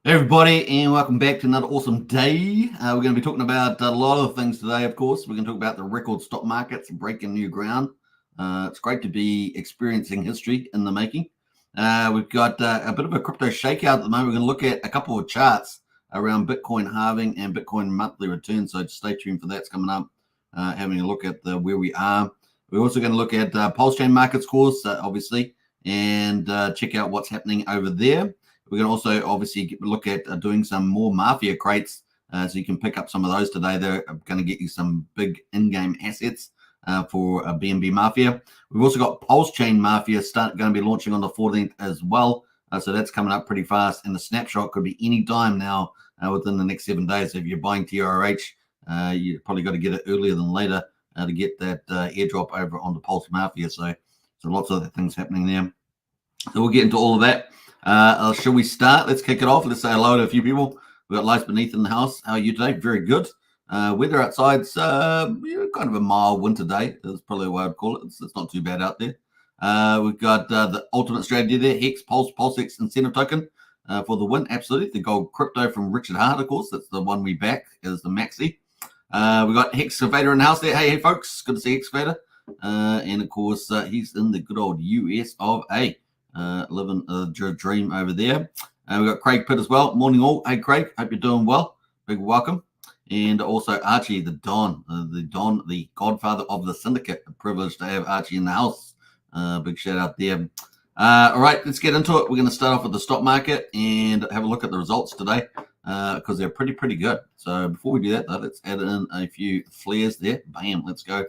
Hey everybody, and welcome back to another awesome day. We're going to be talking about a lot of things today, of course. We're going to talk about the record stock markets breaking new ground. It's great to be experiencing history in the making. We've got a bit of a crypto shakeout at the moment. We're going to look at a couple of charts around Bitcoin halving and Bitcoin monthly return. So stay tuned for that's coming up, having a look at where we are. We're also going to look at Pulsechain markets course, obviously, and check out what's happening over there. We're going to also obviously look at doing some more Mafia crates, so you can pick up some of those today. They're going to get you some big in-game assets for BNB Mafia. We've also got Pulsechain Mafia going to be launching on the 14th as well, so that's coming up pretty fast. And the snapshot could be any time now within the next 7 days. So if you're buying TRH, you probably got to get it earlier than later to get that airdrop over on the Pulse Mafia. So lots of things happening there. So we'll get into all of that. Shall we start? Let's kick it off. Let's say hello to a few people. We've got Lights Beneath in the house. How are you today? Very good. Weather outside's kind of a mild winter day. That's probably the way I'd call it. It's not too bad out there. We've got the ultimate strategy there, Hex, Pulsex incentive token for the win. Absolutely. The gold crypto from Richard Hart, of course. That's the one we back is the maxi. We've got Hexavator in the house there. Hey, folks. Good to see Hexavator. And, of course, he's in the good old US of A. Living a dream over there. We've got Craig Pitt as well. Morning all. Hey, Craig. Hope you're doing well. Big welcome. And also Archie, the Don, the godfather of the syndicate. A privilege to have Archie in the house. Big shout out there. All right, let's get into it. We're going to start off with the stock market and have a look at the results today because they're pretty good. So before we do that, though, let's add in a few flares there. Bam, let's go.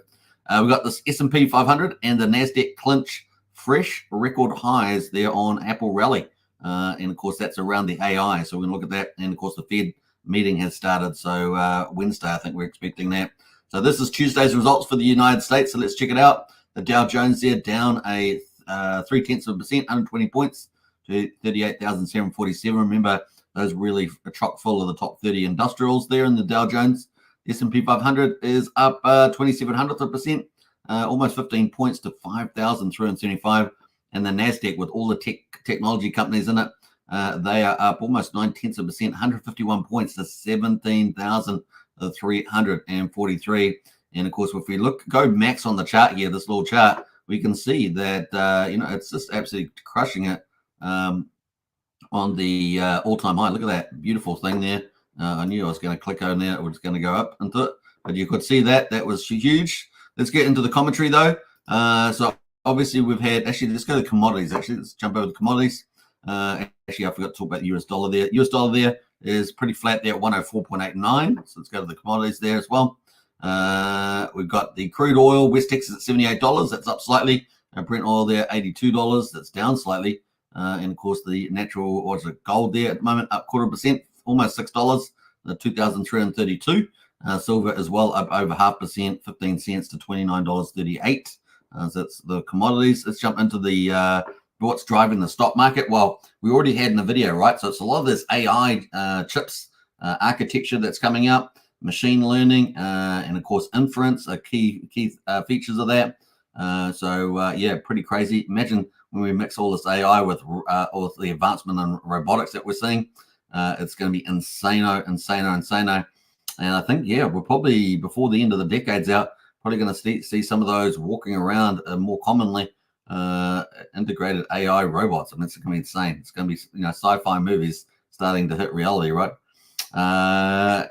We've got this S&P 500 and the NASDAQ clinch fresh record highs there on Apple Rally. And, of course, that's around the AI. So we're going to look at that. And, of course, the Fed meeting has started. So Wednesday, I think we're expecting that. So this is Tuesday's results for the United States. So let's check it out. The Dow Jones there down a 0.3%, 120 points to 38,747. Remember, those really are chock full of the top 30 industrials there in the Dow Jones. The S&P 500 is up 0.27%. Almost 15 points to 5,375. And the NASDAQ with all the technology companies in it, they are up almost 0.9%, 151 points to 17,343. And of course, if we go max on the chart here, this little chart, we can see that, it's just absolutely crushing it on the all-time high. Look at that beautiful thing there. I knew I was going to click on there. It was going to go up into it. But you could see that. That was huge. Let's get into the commentary, though. So obviously we've had, actually, let's go to commodities. Actually, let's jump over to commodities. Actually, I forgot to talk about the US dollar there. US dollar there is pretty flat there at 104.89. So let's go to the commodities there as well. We've got the crude oil, West Texas at $78. That's up slightly. Brent oil there, $82. That's down slightly. And of course, the natural, gold there at the moment, up 0.25%, almost $6, 2,332. Silver as well, up over 0.5%, 15 cents to $29.38. So that's the commodities. Let's jump into the what's driving the stock market. Well, we already had in the video, right? So it's a lot of this AI chips architecture that's coming up, machine learning, and of course inference are key features of that. Yeah, pretty crazy. Imagine when we mix all this AI with all the advancement in robotics that we're seeing. It's going to be insano. And I think, yeah, we're probably, before the end of the decade's out, probably going to see some of those walking around more commonly integrated AI robots. I mean, it's going to be insane. It's going to be, sci-fi movies starting to hit reality, right?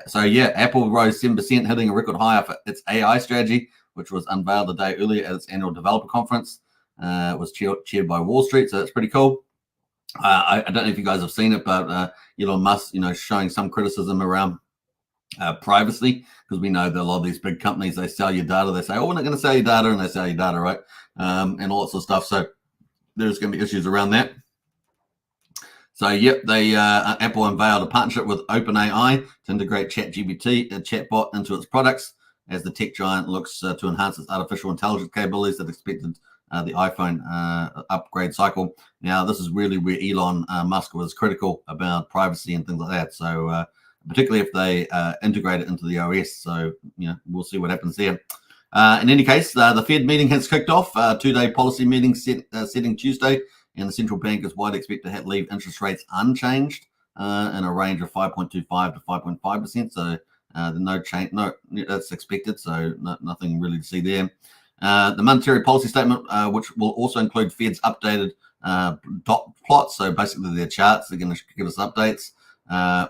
So, yeah, Apple rose 7%, hitting a record high for its AI strategy, which was unveiled the day earlier at its annual developer conference. It was cheered by Wall Street, so that's pretty cool. I don't know if you guys have seen it, but Elon Musk, showing some criticism around privacy, because we know that a lot of these big companies, they sell your data. They say, oh, we're not going to sell your data, and they sell your data, right? And all sorts of stuff. So there's going to be issues around that. So, yep, Apple unveiled a partnership with OpenAI to integrate ChatGPT, a chatbot, into its products as the tech giant looks to enhance its artificial intelligence capabilities that expected the iPhone upgrade cycle. Now, this is really where Elon Musk was critical about privacy and things like that. So, particularly if they integrate it into the OS. So, we'll see what happens there. In any case, the Fed meeting has kicked off. Two-day policy meeting setting Tuesday, and the central bank is widely expected to leave interest rates unchanged in a range of 5.25 to 5.5%. So no change, that's expected. So nothing really to see there. The monetary policy statement, which will also include Fed's updated dot plots. So basically their charts, they're going to give us updates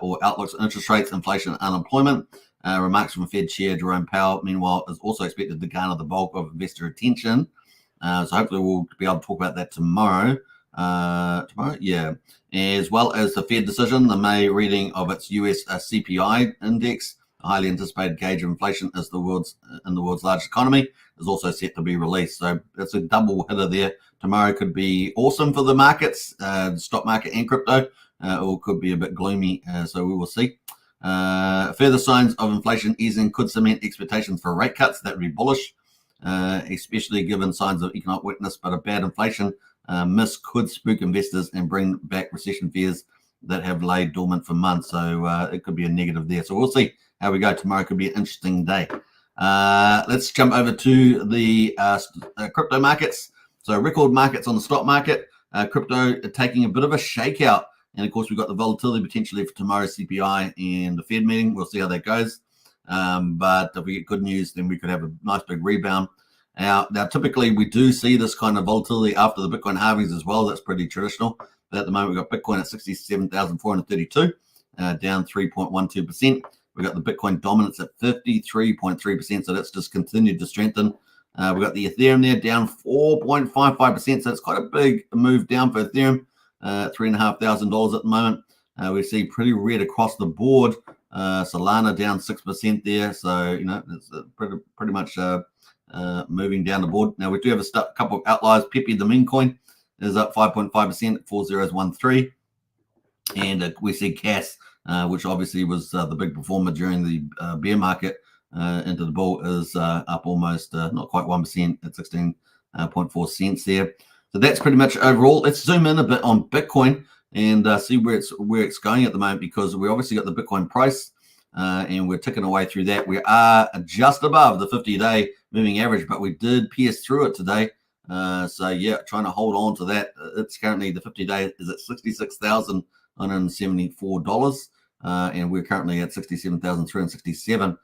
or outlooks on interest rates, inflation, and unemployment. Remarks from Fed Chair Jerome Powell, meanwhile, is also expected to garner the bulk of investor attention. So hopefully we'll be able to talk about that tomorrow. Yeah. As well as the Fed decision, the May reading of its US CPI index, a highly anticipated gauge of inflation in the world's largest economy, is also set to be released. So it's a double hitter there. Tomorrow could be awesome for the markets, stock market and crypto, or could be a bit gloomy. So we will see. Further signs of inflation easing could cement expectations for rate cuts. That would be bullish, especially given signs of economic weakness. But a bad inflation miss could spook investors and bring back recession fears that have laid dormant for months. So it could be a negative there. So we'll see how we go. Tomorrow could be an interesting day. Let's jump over to the crypto markets. So record markets on the stock market. Crypto taking a bit of a shakeout. And of course, we've got the volatility potentially for tomorrow's CPI and the Fed meeting. We'll see how that goes. But if we get good news, then we could have a nice big rebound. Now, typically, we do see this kind of volatility after the Bitcoin halvings as well. That's pretty traditional. But at the moment, we've got Bitcoin at 67,432, down 3.12%. We've got the Bitcoin dominance at 53.3%. So that's just continued to strengthen. We've got the Ethereum there down 4.55%. So it's quite a big move down for Ethereum. $3,500 at the moment. We see pretty red across the board. Solana down 6% there. So, it's pretty much moving down the board. Now, we do have a couple of outliers. Pepe, the meme coin, is up 5.5% at 4013. And we see CAS, which obviously was the big performer during the bear market into the bull, is up almost not quite 1% at 16.4 cents there. So that's pretty much overall. Let's zoom in a bit on Bitcoin and see where it's going at the moment, because we obviously got the Bitcoin price and we're ticking away through that. We are just above the 50-day moving average, but we did pierce through it today. So yeah, trying to hold on to that. It's currently, the 50-day is at $66,174, and we're currently at 67,367.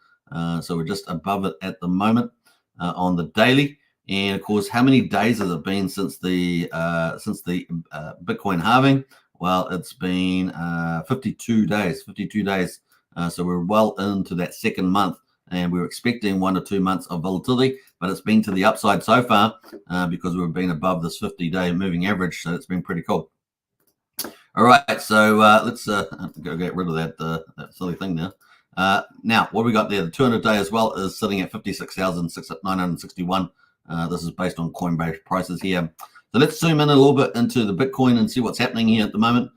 So we're just above it at the moment on the daily. And of course, how many days has it been since the Bitcoin halving? Well, it's been 52 days. 52 days. So we're well into that second month, and we're expecting 1 or 2 months of volatility, but it's been to the upside so far because we've been above this 50-day moving average. So it's been pretty cool. All right, so let's go get rid of that silly thing now. Now, what we got there, the 200-day as well is sitting at 56,961. This is based on Coinbase prices here. So let's zoom in a little bit into the Bitcoin and see what's happening here at the moment.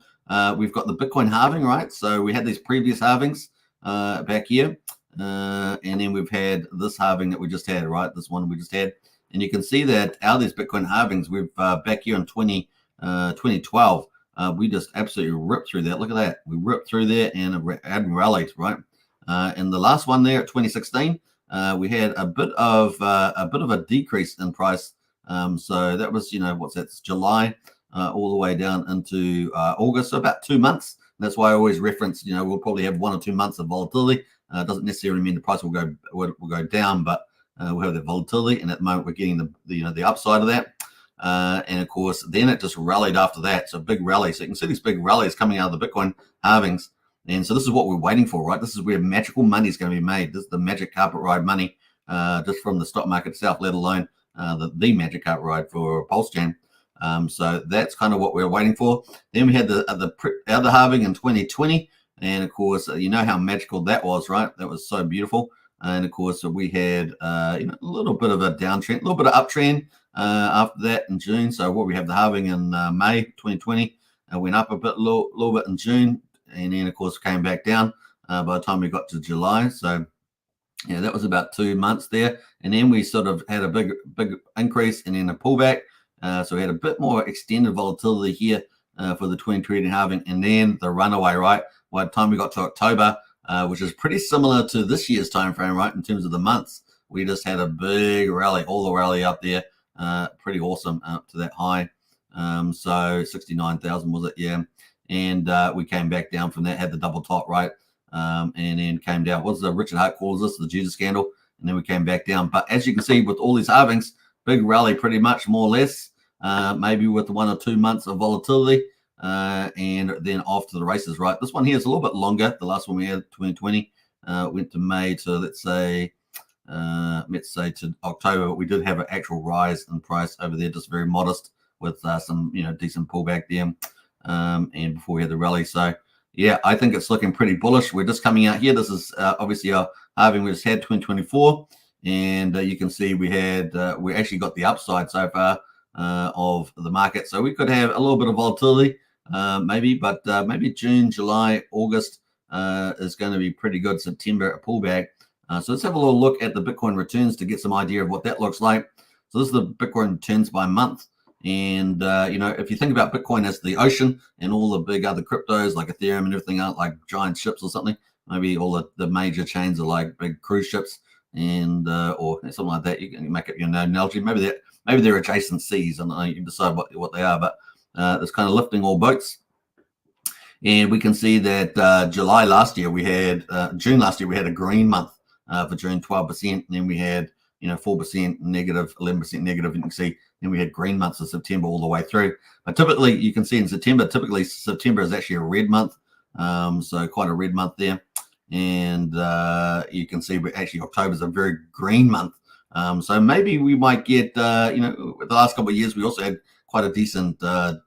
We've got the Bitcoin halving, right? So we had these previous halvings back here. And then we've had this halving that we just had, right? This one we just had. And you can see that out of these Bitcoin halvings, we've back here in 2012, we just absolutely ripped through that. Look at that. We ripped through there and rallied, right? And the last one there at 2016, we had a bit of a decrease in price. So that was, what's that? It's July all the way down into August, so about 2 months. That's why I always reference, we'll probably have 1 or 2 months of volatility. Doesn't necessarily mean the price will go down, but we'll have that volatility. And at the moment, we're getting the upside of that. And of course, then it just rallied after that. So big rally. So you can see these big rallies coming out of the Bitcoin halvings. And so this is what we're waiting for, right? This is where magical money is going to be made. This is the magic carpet ride money, just from the stock market itself, let alone the magic carpet ride for Pulsechain. So that's kind of what we're waiting for. Then we had the other halving in 2020. And of course, you know how magical that was, right? That was so beautiful. And of course, we had a little bit of a downtrend, a little bit of uptrend after that in June. So what we have the halving in May 2020, went up a bit, little bit in June. And then, of course, came back down by the time we got to July. So, yeah, that was about 2 months there. And then we sort of had a big increase and then a pullback. So we had a bit more extended volatility here for the 2020 halving. And then the runaway, right? By the time we got to October, which is pretty similar to this year's time frame, right, in terms of the months, we just had a big rally, all the rally up there. Pretty awesome up to that high. So 69,000 was it? Yeah. and we came back down from that, had the double top, right? And then came down. What's the Richard Hart calls this? The Judas scandal. And then we came back down. But as you can see, with all these halvings, big rally pretty much, more or less, maybe with 1 or 2 months of volatility, and then off to the races, right? This one here is a little bit longer. The last one we had, 2020, went to May to, let's say to October, but we did have an actual rise in price over there, just very modest, with some, decent pullback there, and before we had the rally. So yeah, I think it's looking pretty bullish. We're just coming out here. This is obviously our halving we just had, 2024, and you can see we actually got the upside so far of the market. So we could have a little bit of volatility, maybe, but maybe June, July, August is going to be pretty good. September, a pullback. So let's have a little look at the Bitcoin returns to get some idea of what that looks like. So this is the Bitcoin returns by month. And, if you think about Bitcoin as the ocean and all the big other cryptos like Ethereum and everything aren't like giant ships or something, maybe all the major chains are like big cruise ships and or something like that. You can make up your own analogy. Maybe they're adjacent seas, and you can decide what they are. But it's kind of lifting all boats. And we can see that June last year we had a green month for June, 12%. And then we had 4% negative, 11% negative, and you can see then we had green months of September all the way through. But typically, you can see in September, September is actually a red month, so quite a red month there. And you can see actually October is a very green month. So maybe we might get, the last couple of years, we also had quite a decent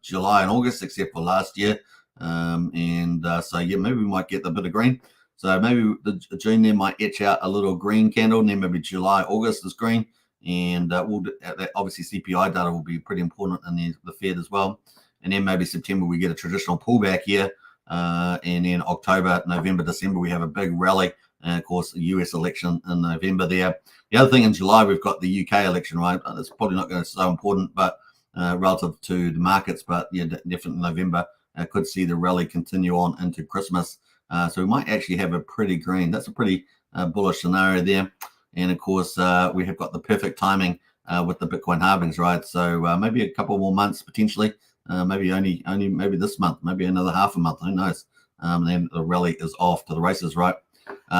July and August, except for last year. So yeah, maybe we might get a bit of green. So maybe the June there might etch out a little green candle, and then maybe July, August is green. And obviously CPI data will be pretty important in the Fed as well. And then maybe September we get a traditional pullback here. And then October, November, December, we have a big rally. And of course, the US election in November there. The other thing in July, we've got the UK election, right? That's probably not going to be so important, but relative to the markets. But yeah, definitely November could see the rally continue on into Christmas. So we might actually have a pretty green. That's a pretty bullish scenario there. And of course, we have got the perfect timing with the Bitcoin halvings, right? So maybe a couple more months potentially. Maybe only maybe this month, maybe another half a month. Who knows? Then the rally is off to the races, right?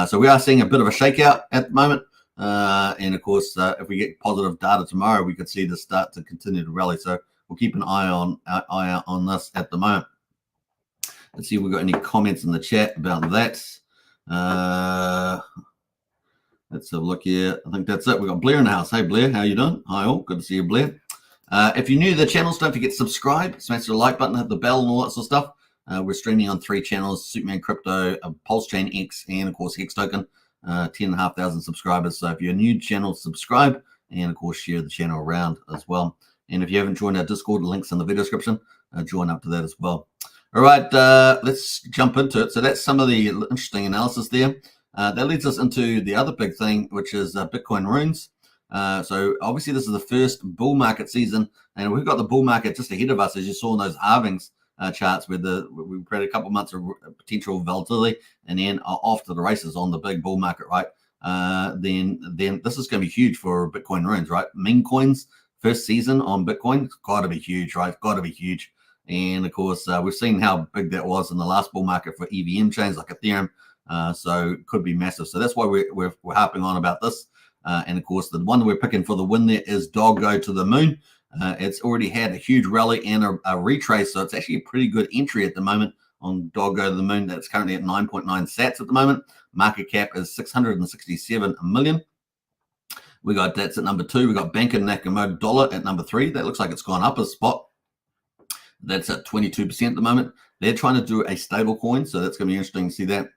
So we are seeing a bit of a shakeout at the moment. And of course, if we get positive data tomorrow, we could see this start to continue to rally. So we'll keep an eye out on this at the moment. Let's see if we've got any comments in the chat about that. Let's have a look here. I think that's it. We've got Blair in the house. Hey, Blair, how you doing? Hi, all. Good to see you, Blair. If you're new to the channels, don't forget to subscribe. Smash the like button, hit the bell, and all that sort of stuff. We're streaming on 3 channels: Superman Crypto, Pulsechain X, and of course Hex Token. 10,500 subscribers. So if you're new to the channel, subscribe, and of course share the channel around as well. And if you haven't joined our Discord, the link's in the video description. Join up to that as well. All right, let's jump into it. So that's some of the interesting analysis there. That leads us into the other big thing, which is Bitcoin runes. So obviously this is the first bull market season, and we've got the bull market just ahead of us, as you saw in those halvings charts, where we've had a couple of months of potential volatility, and then off to the races on the big bull market, right? Then this is going to be huge for Bitcoin runes, right? Meme coins first season on Bitcoin, it's got to be huge, right? It's got to be huge. And of course, we've seen how big that was in the last bull market for EVM chains like Ethereum. So it could be massive. So that's why we're harping on about this. And of course, the one that we're picking for the win there is Dog Go to the Moon. It's already had a huge rally and a retrace. So it's actually a pretty good entry at the moment on Dog Go to the Moon. That's currently at 9.9 sats at the moment. Market cap is 667 million. That's at number 2. We got Banker Nakamoto Dollar at number 3. That looks like it's gone up a spot. That's at 22% at the moment. They're trying to do a stable coin, so that's going to be interesting to see that.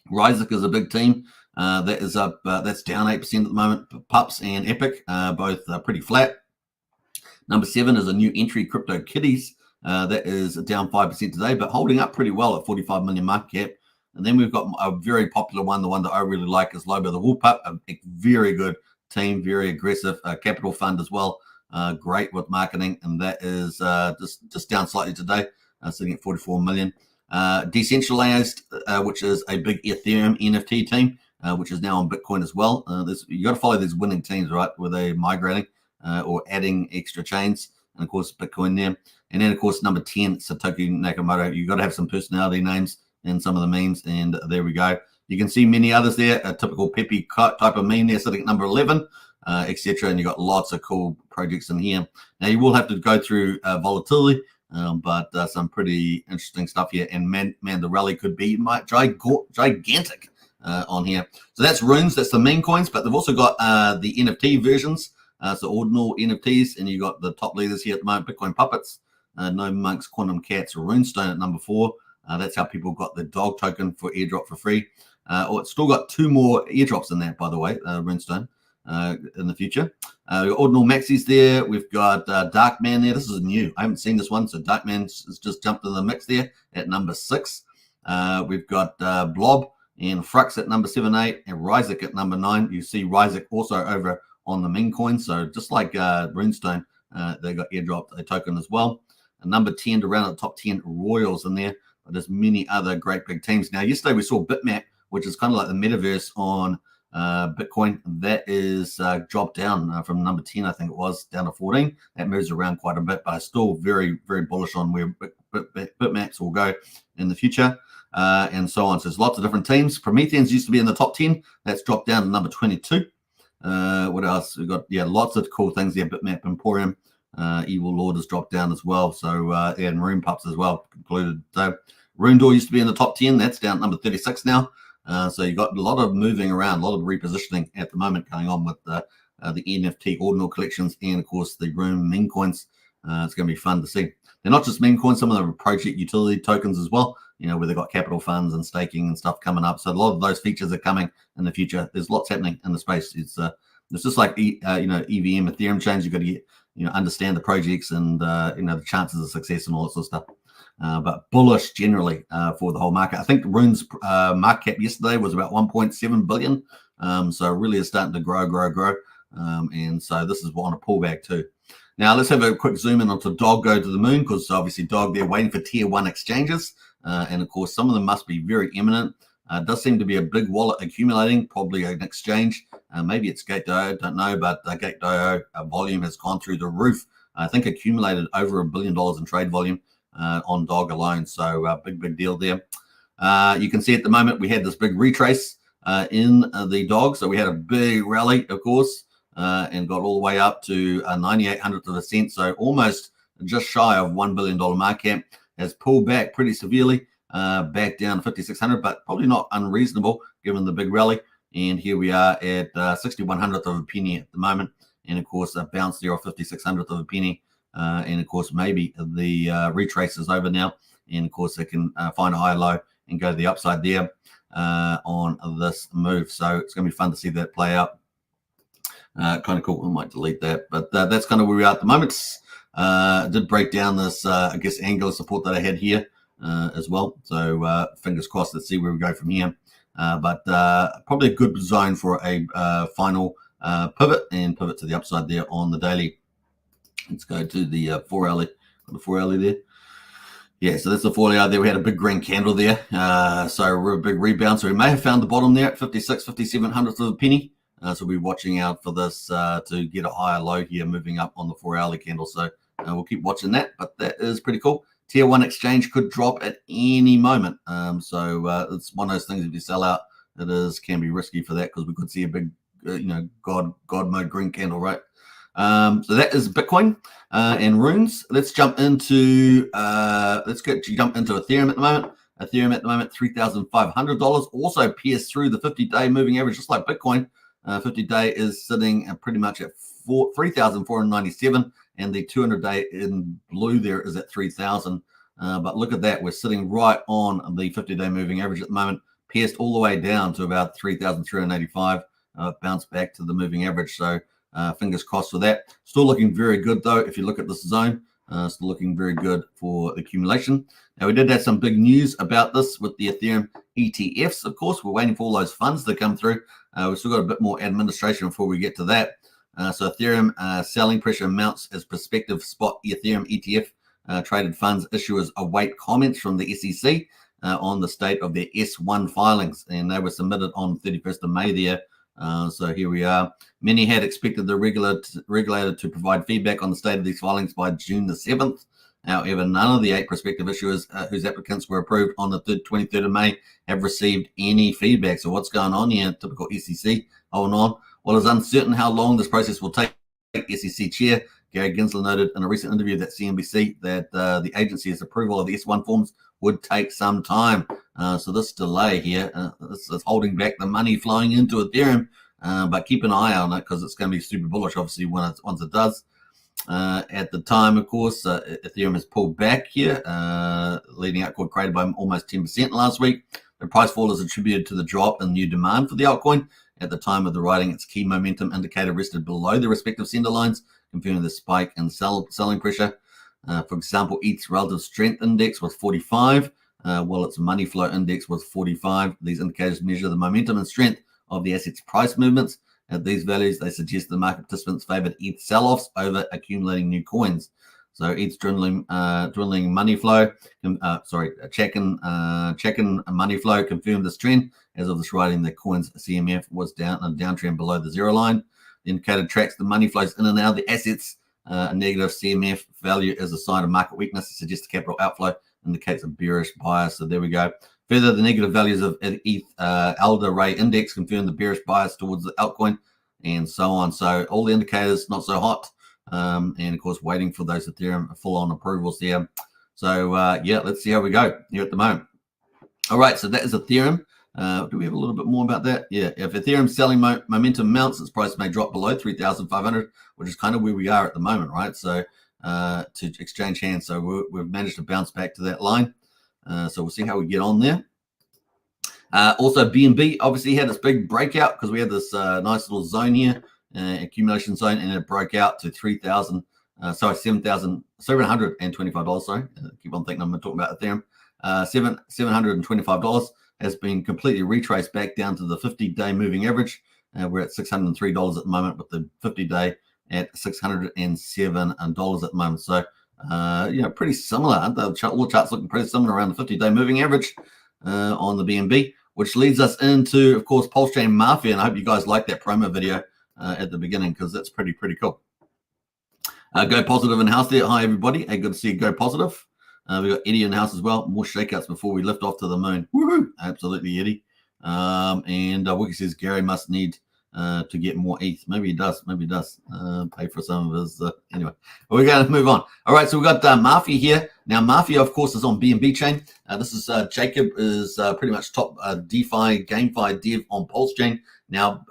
Ryzik is a big team. That is up. That's down 8% at the moment. Pups and Epic both pretty flat. Number 7 is a new entry, Crypto Kitties. That is down 5% today, but holding up pretty well at 45 million market cap. And then we've got a very popular one. The one that I really like is Lobo the Woolpup. A very good team, very aggressive capital fund as well. Great with marketing, and that is just down slightly today, sitting at 44 million. Decentralized, which is a big Ethereum NFT team, which is now on Bitcoin as well. You got to follow these winning teams, right, where they're migrating or adding extra chains. and of course Bitcoin there. And then of course number 10, Satoshi Nakamoto. You've got to have some personality names in some of the memes, and there we go. You can see many others there, a typical Peppy type of meme there sitting at number 11, etc. And you've got lots of cool projects in here. Now you will have to go through volatility, but some pretty interesting stuff here. And man, the rally could be gigantic on here. So that's runes, that's the meme coins, but they've also got the NFT versions, so ordinal NFTs, and you got the top leaders here at the moment, Bitcoin Puppets, No Monks, Quantum Cats, Runestone at number 4. That's how people got the dog token for airdrop for free. It's still got 2 more airdrops in that, by the way, Runestone, in the future. We've got Ordinal Maxis there. We've got Darkman there. This is new. I haven't seen this one, so Darkman has just jumped in the mix there at number 6. We've got Blob and Frux at number 7, 8, and Ryzik at number 9. You see Ryzik also over on the meme coin. So just like Runestone, they got airdropped a token as well. And number 10 to round out the top 10 Royals in there. But there's many other great big teams. Now, yesterday we saw Bitmap, which is kind of like the metaverse on Bitcoin. That is dropped down from number 10, I think it was, down to 14. That moves around quite a bit, but I'm still very, very bullish on where Bitmaps will go in the future, and so on. So there's lots of different teams. Prometheans used to be in the top 10. That's dropped down to number 22. What else? We've got, lots of cool things there. Bitmap Emporium. Evil Lord has dropped down as well. So, and Rune Pups as well concluded. So Rune Door used to be in the top 10. That's down at number 36 now. So you got a lot of moving around, a lot of repositioning at the moment going on with the NFT ordinal collections and, of course, the Rune meme coins. It's going to be fun to see. They're not just meme coins, some of them are project utility tokens as well, where they've got capital funds and staking and stuff coming up. So a lot of those features are coming in the future. There's lots happening in the space. It's just like, EVM, Ethereum chains. You've got to understand the projects and, the chances of success and all that sort of stuff. But bullish generally for the whole market. I think Rune's market cap yesterday was about 1.7 billion. So really is starting to grow. And so this is on a pullback too. Now let's have a quick zoom in onto Dog Go to the Moon, because obviously Dog, they're waiting for tier 1 exchanges. And of course, some of them must be very imminent. It does seem to be a big wallet accumulating, probably an exchange. Maybe it's Gate.io, don't know, but Gate.io volume has gone through the roof. I think accumulated over $1 billion in trade volume on Dog alone. So big deal there. You can see at the moment we had this big retrace in the Dog. So we had a big rally, of course, and got all the way up to 9,800th of a cent. So almost just shy of $1 billion market cap. Has pulled back pretty severely, back down to 5,600, but probably not unreasonable given the big rally. And here we are at 6,100th of a penny at the moment. And of course, a bounce there of 5,600th of a penny. And of course, maybe the retrace is over now. And of course, they can find a high low and go to the upside there on this move. So it's going to be fun to see that play out. Kind of cool. I might delete that, but that's kind of where we are at the moment. Did break down this, angular support that I had here as well. So fingers crossed. Let's see where we go from here. But probably a good zone for a final pivot to the upside there on the daily. Let's go to the 4 hourly. The 4 hourly there. Yeah, so that's the 4 hour there. We had a big green candle there. So a big rebound. So we may have found the bottom there at 5,700th of a penny. So we'll be watching out for this to get a higher low here, moving up on the 4 hourly candle. So we'll keep watching that, but that is pretty cool. Tier 1 exchange could drop at any moment. So it's one of those things, if you sell out, can be risky for that, because we could see a big, God mode green candle, right? So that is Bitcoin and runes. Let's jump into Ethereum at the moment. Ethereum at the moment, $3,500. Also pierced through the 50-day moving average, just like Bitcoin. 50-day is sitting pretty much at 3,497, and the 200-day in blue there is at 3,000. But look at that, we're sitting right on the 50-day moving average at the moment, pierced all the way down to about 3,385. Bounced back to the moving average. So fingers crossed for that. Still looking very good though. If you look at this zone, still looking very good for accumulation. Now we did have some big news about this with the Ethereum ETFs. Of course, we're waiting for all those funds to come through. We've still got a bit more administration before we get to that. So Ethereum selling pressure mounts as prospective spot Ethereum ETF traded funds issuers await comments from the SEC on the state of their S1 filings, and they were submitted on 31st of May there So here we are. Many had expected the regulator to provide feedback on the state of these filings by June the 7th. However, none of the 8 prospective issuers whose applicants were approved on the 23rd of May have received any feedback. So what's going on here? Typical SEC. Hold on. Well, it's uncertain how long this process will take. SEC Chair Gary Gensler noted in a recent interview at CNBC that the agency's approval of the S1 forms would take some time. So this delay here, this is holding back the money flowing into Ethereum, but keep an eye on it because it's going to be super bullish, obviously, once it does. At the time, of course, Ethereum has pulled back here, leading altcoin created by almost 10% last week. The price fall is attributed to the drop in new demand for the altcoin. At the time of the writing, its key momentum indicator rested below the respective sender lines, confirming the spike in selling pressure. For example, ETH's relative strength index was 45, while its money flow index was 45. These indicators measure the momentum and strength of the asset's price movements. At these values, they suggest the market participants favored ETH sell-offs over accumulating new coins. So ETH's dwindling money flow, check-in money flow confirmed this trend. As of this writing, the coin's CMF was down a downtrend below the zero line. The indicator tracks the money flows in and out of the assets. A negative CMF value is a sign of market weakness. It suggests capital outflow indicates a bearish bias. So there we go. Further, the negative values of ETH Elder Ray Index confirm the bearish bias towards the altcoin, and so on. So all the indicators not so hot, and of course waiting for those Ethereum full-on approvals there. So yeah, let's see how we go here at the moment. All right, so that is Ethereum. Do we have a little bit more about that? Yeah, if Ethereum selling momentum mounts, its price may drop below 3,500, which is kind of where we are at the moment, right? So to exchange hands, so we've managed to bounce back to that line. So we'll see how we get on there. Also, BNB obviously had its big breakout because we had this nice little zone here, accumulation zone, and it broke out to $7,725. Sorry, keep on thinking I'm talking about Ethereum. $725 has been completely retraced back down to the 50-day moving average. We're at $603 at the moment, with the 50-day at $607 at the moment. So pretty similar. All the charts looking pretty similar around the 50-day moving average on the BNB, which leads us into, of course, Pulsechain Mafia. And I hope you guys liked that promo video at the beginning because that's pretty cool. Go Positive in the house there. Hi, everybody. Hey, good to see you, Go Positive. We got Eddie in the house as well. More shakeouts before we lift off to the moon. Woohoo! Absolutely, Eddie. And Wiki says Gary must need to get more ETH. Maybe he does. Pay for some of his. Anyway, we're going to move on. All right, so we've got Mafia here. Now, Mafia, of course, is on BNB chain. This is Jacob is pretty much top DeFi, GameFi dev on Pulsechain. Now,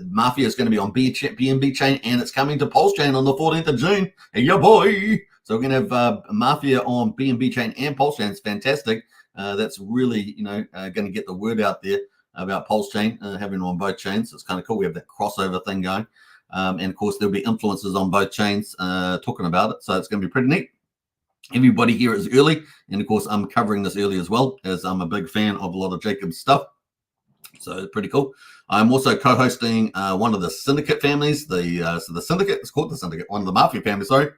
Mafia is going to be on BNB chain, and it's coming to Pulsechain on the 14th of June. Hey, yo, boy. So we're going to have Mafia on BNB chain and Pulsechain. It's fantastic. That's really, going to get the word out there about Pulsechain, having it on both chains. So it's kind of cool. We have that crossover thing going. And of course, there'll be influencers on both chains talking about it. So it's going to be pretty neat. Everybody here is early. And of course, I'm covering this early as well, as I'm a big fan of a lot of Jacob's stuff. So it's pretty cool. I'm also co-hosting one of the Syndicate families. So the Syndicate, it's called the Syndicate, one of the Mafia families, sorry,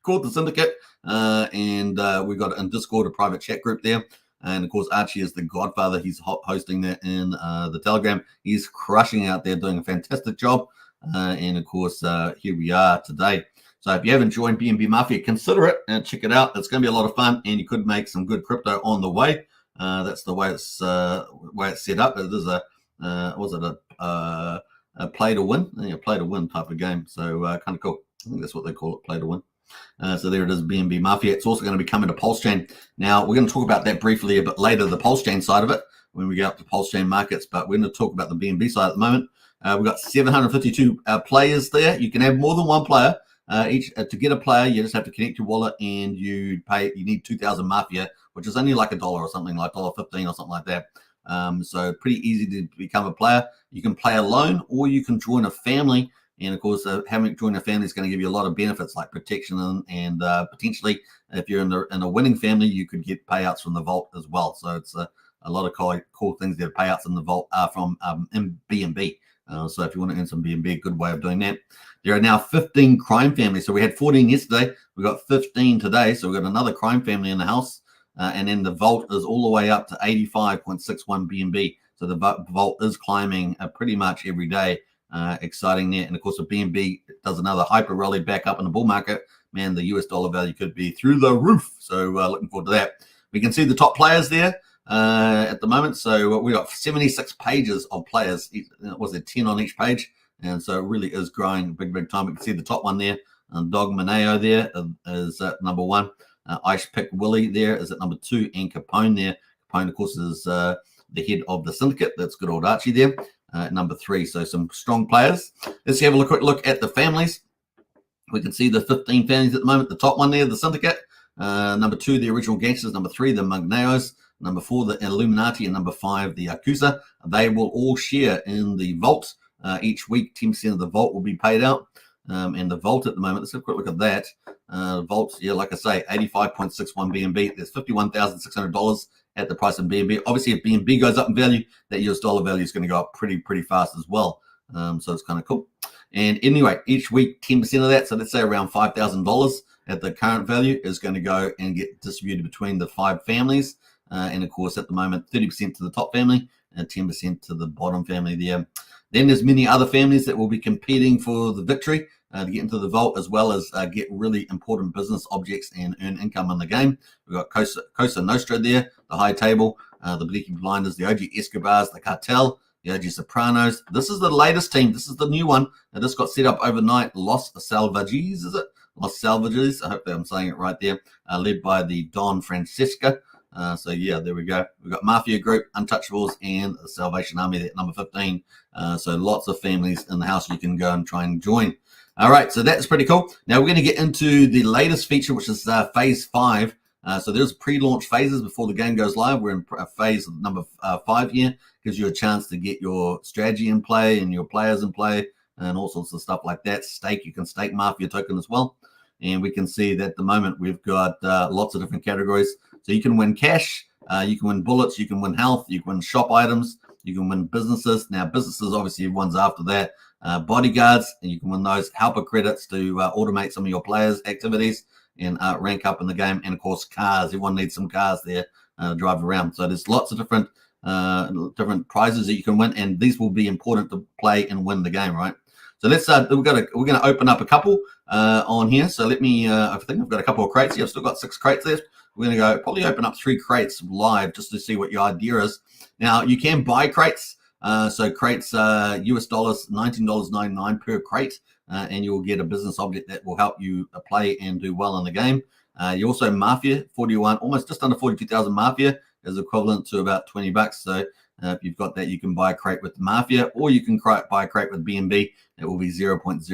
called the Syndicate. And we've got in Discord a private chat group there. And of course, Archie is the godfather. He's hosting that in the Telegram. He's crushing out there, doing a fantastic job. And of course, here we are today. So if you haven't joined BNB Mafia, consider it and check it out. It's going to be a lot of fun, and you could make some good crypto on the way. That's the way it's set up. It is a play to win? Yeah, play to win type of game. So kind of cool. I think that's what they call it, play to win. So there it is, BNB Mafia. It's also going to be coming to Pulsechain. Now, we're going to talk about that briefly a bit later, the Pulsechain side of it, when we get up to Pulsechain markets, but we're going to talk about the BNB side at the moment. We've got 752 players there. You can have more than one player. Each to get a player, you just have to connect your wallet, and you need 2,000 Mafia, which is only like $1 or something, like $1.15 or something like that. So pretty easy to become a player. You can play alone, or you can join a family. And of course, having joined a family is going to give you a lot of benefits, like protection and potentially, if you're in a winning family, you could get payouts from the vault as well. So it's a lot of cool things there. Payouts in the vault are from BNB. So if you want to earn some BNB, a good way of doing that. There are now 15 crime families. So we had 14 yesterday. We got 15 today. So we've got another crime family in the house. And then the vault is all the way up to 85.61 BNB. So the vault is climbing pretty much every day. exciting there. And of course, if BNB does another hyper rally back up in the bull market, man, the US dollar value could be through the roof. So looking forward to that. We can see the top players there at the moment. So we got 76 pages of players. Was there 10 on each page? And so it really is growing big time. We can see the top one there. Dog Maneo there is at number 1. Ice Pick Willie there is at number 2. And Capone there. Capone, of course, is the head of the syndicate. That's good old Archie there. Number 3. So some strong players. Let's have a quick look at the families. We can see the 15 families at the moment. The top one there, the syndicate. Number 2, the original gangsters. Number 3, the Magneos. Number 4, the Illuminati. And number 5, the Yakuza. They will all share in the vault. Each week, 10% of the vault will be paid out. And the vault at the moment, let's have a quick look at that. Vault, yeah, like I say, 85.61 BNB. There's $51,600 at the price of BNB. Obviously, if BNB goes up in value, that US dollar value is going to go up pretty fast as well. So it's kind of cool. And anyway, each week, 10% of that, so let's say around $5,000 at the current value, is going to go and get distributed between the 5 families. And of course, at the moment, 30% to the top family and 10% to the bottom family there. Then there's many other families that will be competing for the victory to get into the vault, as well as get really important business objects and earn income in the game. We've got Cosa Nostra there, the High Table, the Bleaky Blinders, the OG Escobars, the Cartel, the OG Sopranos. This is the latest team. This is the new one. This got set up overnight. Los Salvajes, is it? Los Salvajes. I hope that I'm saying it right there. Led by the Don Francesca. So yeah, there we go. We've got Mafia Group, Untouchables, and the Salvation Army at number 15. So lots of families in the house you can go and try and join. All right, so that's pretty cool. Now we're going to get into the latest feature, which is phase 5. So there's pre-launch phases before the game goes live. We're in phase number 5 here. Gives you a chance to get your strategy in play and your players in play and all sorts of stuff like that. Stake, you can stake Mafia token as well. And we can see that at the moment we've got lots of different categories. So you can win cash, you can win bullets, you can win health, you can win shop items, you can win businesses. Now, businesses, obviously, one's after that. Bodyguards, and you can win those. Helper credits to automate some of your players' activities and rank up in the game. And, of course, cars. Everyone needs some cars there to drive around. So there's lots of different prizes that you can win, and these will be important to play and win the game, right? So let's we're going to open up a couple on here. So let me I think I've got a couple of crates here. I've still got 6 crates left. We're going to go probably open up 3 crates live just to see what your idea is. Now you can buy crates. So crates US dollars $19.99 per crate, and you'll get a business object that will help you play and do well in the game. You also Mafia 41, almost just under 42,000 Mafia is equivalent to about $20. So if you've got that, you can buy a crate with Mafia, or you can buy a crate with BNB. It will be 0.033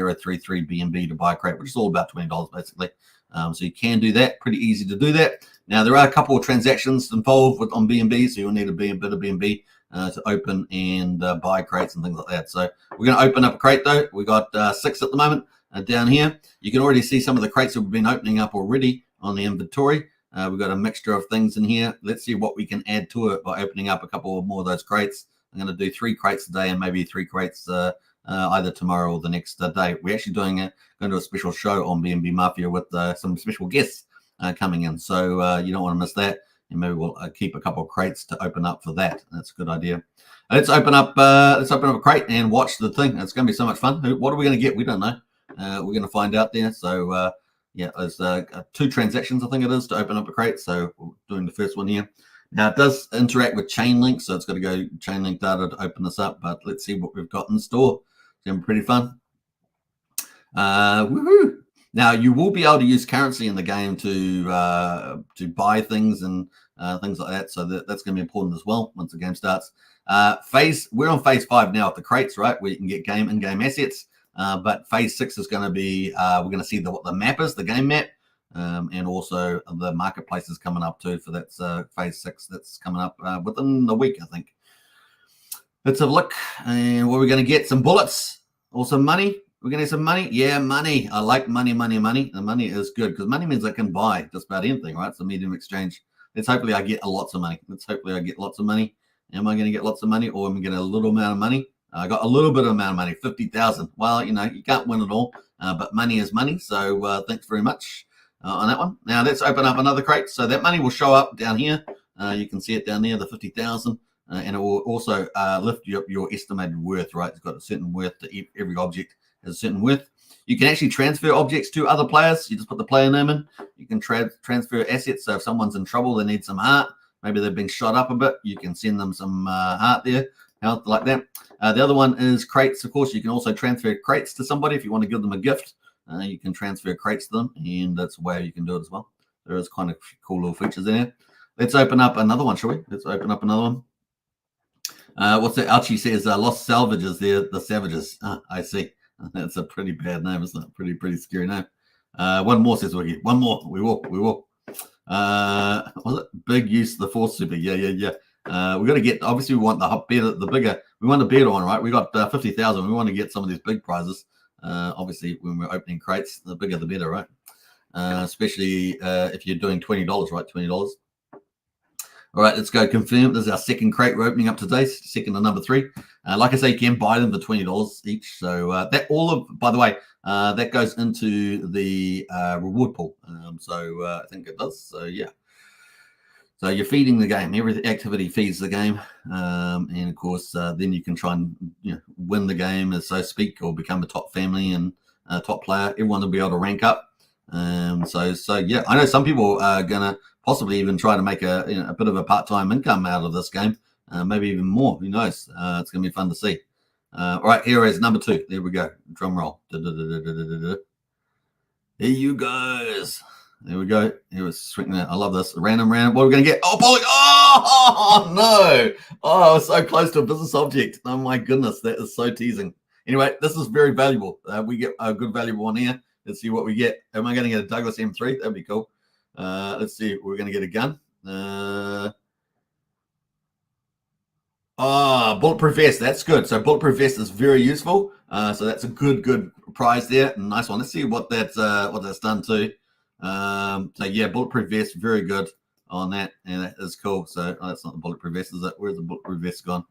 BNB to buy a crate, which is all about $20 basically. So you can do that. Pretty easy to do that. Now there are a couple of transactions involved on BNB, so you'll need a bit of BNB to open and buy crates and things like that. So we're going to open up a crate though. We got 6 at the moment down here. You can already see some of the crates that we've been opening up already on the inventory. We've got a mixture of things in here. Let's see what we can add to it by opening up a couple more of those crates. I'm going to do 3 crates today and maybe 3 crates either tomorrow or the next day. We're actually going to do a special show on BNB Mafia with some special guests coming in. So you don't want to miss that. And maybe we'll keep a couple of crates to open up for that. That's a good idea. Let's open up a crate and watch the thing. It's going to be so much fun. What are we going to get? We don't know. We're going to find out there. So yeah, there's 2 transactions, I think it is, to open up a crate. So we're doing the first one here. Now it does interact with Chainlink, so it's got to go Chainlink data to open this up. But let's see what we've got in store. It's going to be pretty fun. Woohoo! Now you will be able to use currency in the game to buy things and things like that. So that's going to be important as well once the game starts. We're on phase 5 now with the crates, right? Where you can get in-game assets. But phase 6 is going to be we're going to see what the map is, the game map, and also the marketplace is coming up too. For that's phase 6 that's coming up within a week, I think. Let's have a look, and what we're going to get some bullets or some money. We're going to get some money. Yeah, money. I like money. The money is good because money means I can buy just about anything, right? It's a medium of exchange. Let's hopefully I get lots of money. Am I going to get lots of money, or am I going to get a little amount of money? I got a little bit of amount of money, 50,000. Well, you can't win it all, but money is money. So thanks very much on that one. Now let's open up another crate. So that money will show up down here. You can see it down there, the 50,000. and it will also lift you up your estimated worth, right? It's got a certain worth to every object has a certain worth. You can actually transfer objects to other players. You just put the player name in. You can transfer assets. So if someone's in trouble, they need some heart. Maybe they've been shot up a bit. You can send them some heart there, health like that. The other one is crates. Of course, you can also transfer crates to somebody if you want to give them a gift. You can transfer crates to them, and that's a way you can do it as well. There is kind of cool little features there. Let's open up another one, shall we? Let's open up another one. What's that? Archie says, Lost Salvages there, the Savages. I see. That's a pretty bad name, isn't it? Pretty scary name. One more, says Wiki. One more. We will. Was it big use of the Force Super? Yeah. We got to get, obviously we want the bigger, we want the better one, right? We got 50,000. We want to get some of these big prizes. Obviously when we're opening crates, the bigger the better, right? Especially if you're doing $20, right? $20. All right, let's go confirm. This is our second crate we're opening up today, second and number 3. Like I say, you can buy them for $20 each. So by the way, that goes into the reward pool. I think it does. So yeah. So you're feeding the game. Every activity feeds the game, and of course, then you can try and win the game, so to speak, or become a top family and top player. Everyone will be able to rank up. So yeah, I know some people are gonna possibly even try to make a bit of a part-time income out of this game, maybe even more. Who knows? It's gonna be fun to see. All right, here is number 2. There we go. Drum roll. Here you guys. There we go. Here was swinging it. I love this. Random. What are we going to get? Oh, Polly. Oh, no. Oh, I was so close to a business object. Oh, my goodness. That is so teasing. Anyway, this is very valuable. We get a good valuable one here. Let's see what we get. Am I going to get a Douglas M3? That'd be cool. Let's see. We're going to get a gun. Bulletproof vest. That's good. So bulletproof vest is very useful. So that's a good prize there. Nice one. Let's see what that's done too. So yeah, bulletproof vest, very good on that, and that is cool. So that's not the bulletproof vest, is it? Where's the bulletproof vest gone?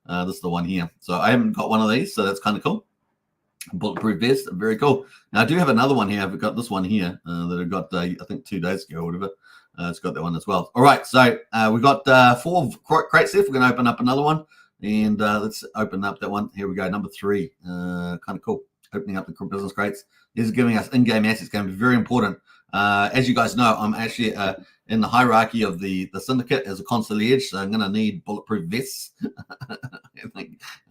This is the one here. So I haven't got one of these, so that's kind of cool. Bulletproof vest, very cool. Now I do have another one here. I've got this one here that I got I think 2 days ago or whatever. It's got that one as well. All right, so we got 4 crates left. We're going to open up another one, and let's open up that one. Here we go, number 3. Kind of cool. Opening up the business crates. This is giving us in-game assets. It's going to be very important. As you guys know, I'm actually in the hierarchy of the syndicate as a concierge, so I'm going to need bulletproof vests.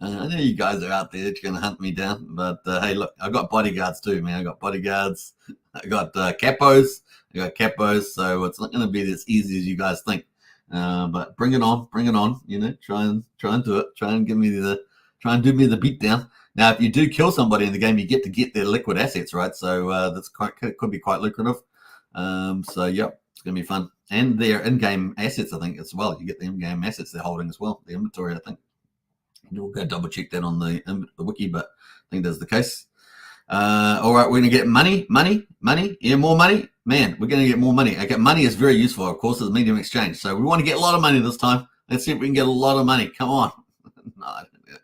I know you guys are out there trying to hunt me down, but hey, look, I've got bodyguards too, man. I got bodyguards. I got capos. So it's not going to be as easy as you guys think. But bring it on. Try and do it. Try and do me the beat down. Now, if you do kill somebody in the game, you get to get their liquid assets, right? So could be quite lucrative. So yep, it's gonna be fun. And their in-game assets, I think, as well. You get the in-game assets they're holding as well, the inventory, I think. We'll go double check that on the wiki, but I think that's the case. All right, we're gonna get money. Yeah, more money. Man, we're gonna get more money. Okay, money is very useful, of course, as medium exchange. So we want to get a lot of money this time. Let's see if we can get a lot of money. Come on. No,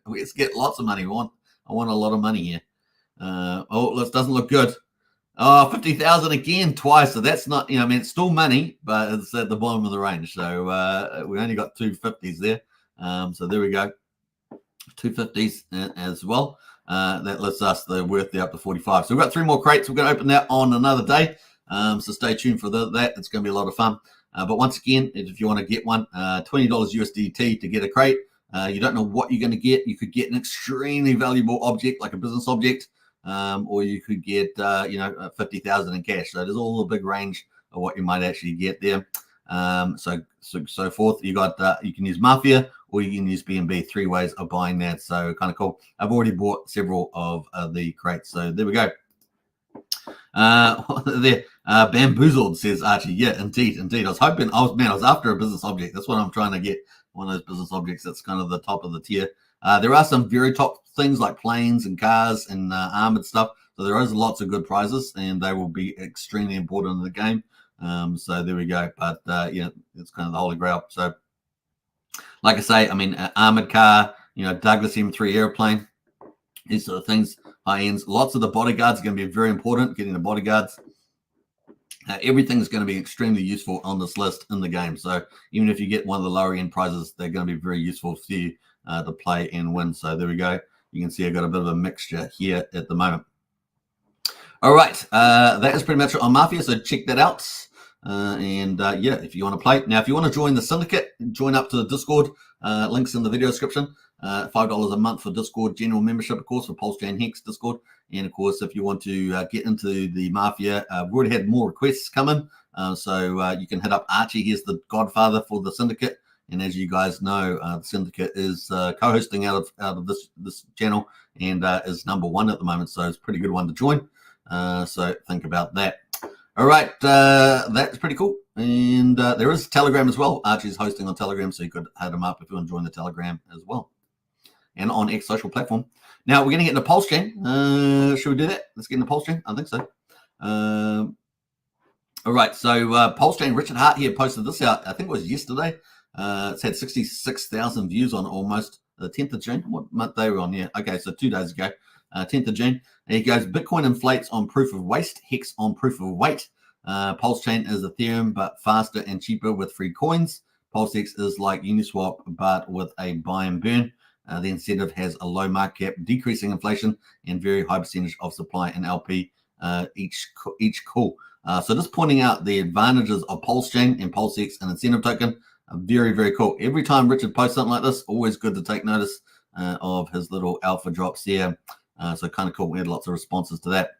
let's get lots of money. I want a lot of money here. This doesn't look good. 50,000 again, twice. So that's not, it's still money, but it's at the bottom of the range. So we only got 2 50s there. So there we go. 2 50s as well. That lets us the worth there up to 45. So we've got 3 more crates. We're going to open that on another day. So stay tuned for that. It's going to be a lot of fun. But once again, if you want to get one, $20 USDT to get a crate. You don't know what you're going to get. You could get an extremely valuable object, like a business object, or you could get, 50,000 in cash. So there's all a big range of what you might actually get there. So forth. You can use Mafia or you can use BNB. 3 ways of buying that. So kind of cool. I've already bought several of the crates. So there we go. Bamboozled, says Archie. Yeah, indeed. I was after a business object. That's what I'm trying to get. One of those business objects that's kind of the top of the tier. There are some very top things like planes and cars and armored stuff. So there is lots of good prizes, and they will be extremely important in the game. So there we go. But it's kind of the holy grail. So, like I say, armored car, Douglas M3 airplane, these sort of things, high ends. Lots of the bodyguards are going to be very important. Getting the bodyguards everything's going to be extremely useful on this list in the game. So even if you get one of the lower end prizes, they're going to be very useful for you to play and win. So there we go. You can see I've got a bit of a mixture here at the moment. All right, that is pretty much it on Mafia, so check that out. Yeah, if you want to play. Now, if you want to join the syndicate, join up to the Discord. Links in the video description. $5 a month for Discord general membership, of course, for Pulsechain Hex Discord. And, of course, if you want to get into the Mafia, we've already had more requests come in. So you can hit up Archie. He's the godfather for the syndicate. And as you guys know, the syndicate is co-hosting out of this channel and is #1 at the moment. So it's a pretty good one to join. So think about that. All right, that's pretty cool. And there is Telegram as well. Archie's hosting on Telegram, so you could hit him up if you want to join the Telegram as well. And on X social platform. Now we're going to get into Pulsechain. Should we do that? Let's get into Pulsechain. I think so. All right, so Pulsechain, Richard Hart here posted this out. I think it was yesterday. It's had 66,000 views on almost the 10th of June. What month they were on? Yeah, okay, so 2 days ago. 10th of June. And he goes, Bitcoin inflates on proof of waste, Hex on proof of weight. Pulsechain is Ethereum, but faster and cheaper with free coins. PulseX is like Uniswap, but with a buy and burn. The incentive has a low market cap, decreasing inflation, and very high percentage of supply in LP each call. So just pointing out the advantages of Pulsechain and PulseX and incentive token. Very, very cool. Every time Richard posts something like this, always good to take notice of his little alpha drops here. So kind of cool. We had lots of responses to that.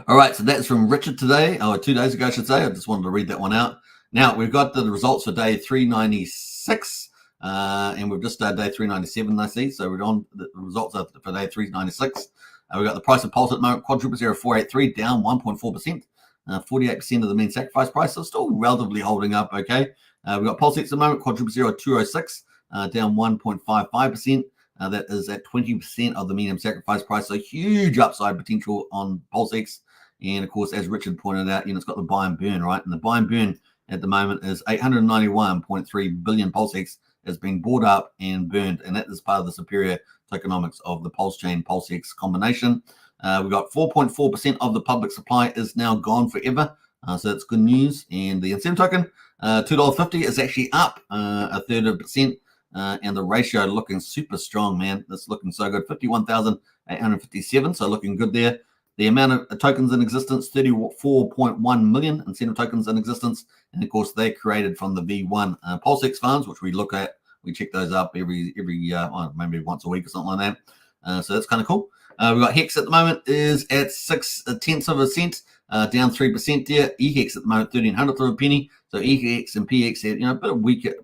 All right, so that's from Richard today, or 2 days ago, I should say. I just wanted to read that one out. Now, we've got the results for day 396, and we've just started day 397, I see. So we're on the results for day 396. We've got the price of Pulse at the moment, quadruple 0483, down 1.4%. 48% of the mean sacrifice price, so still relatively holding up okay. We've got PulseX at the moment, quadruple 0206, down 1.55%. That is at 20% of the medium sacrifice price. So huge upside potential on PulseX. And of course, as Richard pointed out, it's got the buy and burn, right? And the buy and burn at the moment is 891.3 billion PulseX has been bought up and burned. And that is part of the superior tokenomics of the Pulsechain PulseX combination. We've got 4.4% of the public supply is now gone forever. So that's good news. And the incentive token, $2.50 is actually up a third of a percent. And the ratio looking super strong, man. That's looking so good. 51,857, so looking good there. The amount of tokens in existence, 34.1 million incentive tokens in existence. And of course, they're created from the V1 PulseX farms, which we look at. We check those up every maybe once a week or something like that. So that's kind of cool. We've got Hex at the moment is at 0.6%, down 3% there. EHEX at the moment, 1/1300th of a penny. So EHEX and PX had, a bit of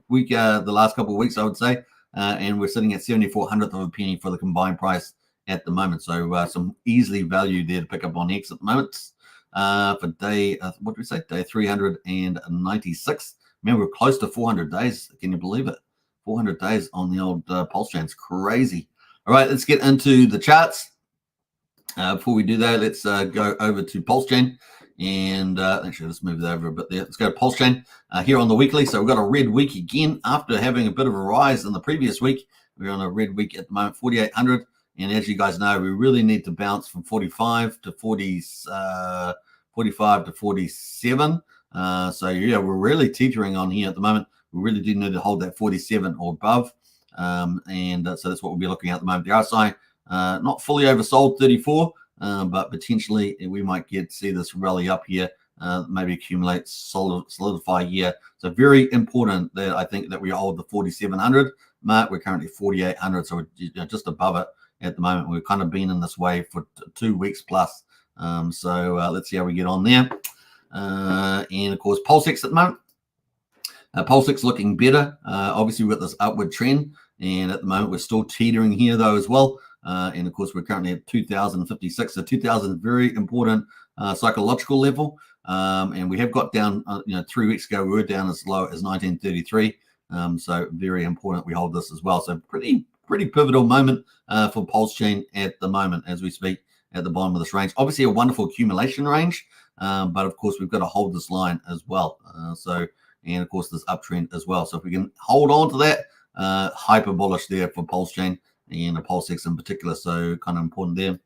weaker the last couple of weeks, I would say. And we're sitting at 74/100th of a penny for the combined price at the moment. So some easily value there to pick up on Hex at the moment. For day, what did we say? Day 396. Man, we're close to 400 days. Can you believe it? 400 days on the old Pulsechain. It's crazy. All right, let's get into the charts. Before we do that, let's go over to Pulsechain. And actually, let's move that over a bit there. Let's go to Pulsechain here on the weekly. So we've got a red week again after having a bit of a rise in the previous week. We're on a red week at the moment, 4,800. And as you guys know, we really need to bounce from 45 to 47. So yeah, we're really teetering on here at the moment. We really do need to hold that 47 or above. So that's what we'll be looking at the moment. The RSI, not fully oversold, 34. But potentially we might see this rally up here, maybe accumulate, solidify here. So very important that I think that we hold the 4,700 mark. We're currently 4,800, so we're just above it at the moment. We've kind of been in this way for 2 weeks plus. So let's see how we get on there. And of course, PulseX at the moment. PulseX looking better. Obviously, we've got this upward trend, and at the moment we're still teetering here though as well. And of course, we're currently at 2,056. So 2,000 is very important psychological level. And we have got down, 3 weeks ago, we were down as low as 1933. So very important we hold this as well. So pretty pivotal moment for Pulsechain at the moment as we speak at the bottom of this range. Obviously, a wonderful accumulation range, but of course, we've got to hold this line as well. And of course, this uptrend as well. So if we can hold on to that, hyper bullish there for Pulsechain and the PulseX in particular, so kind of important there.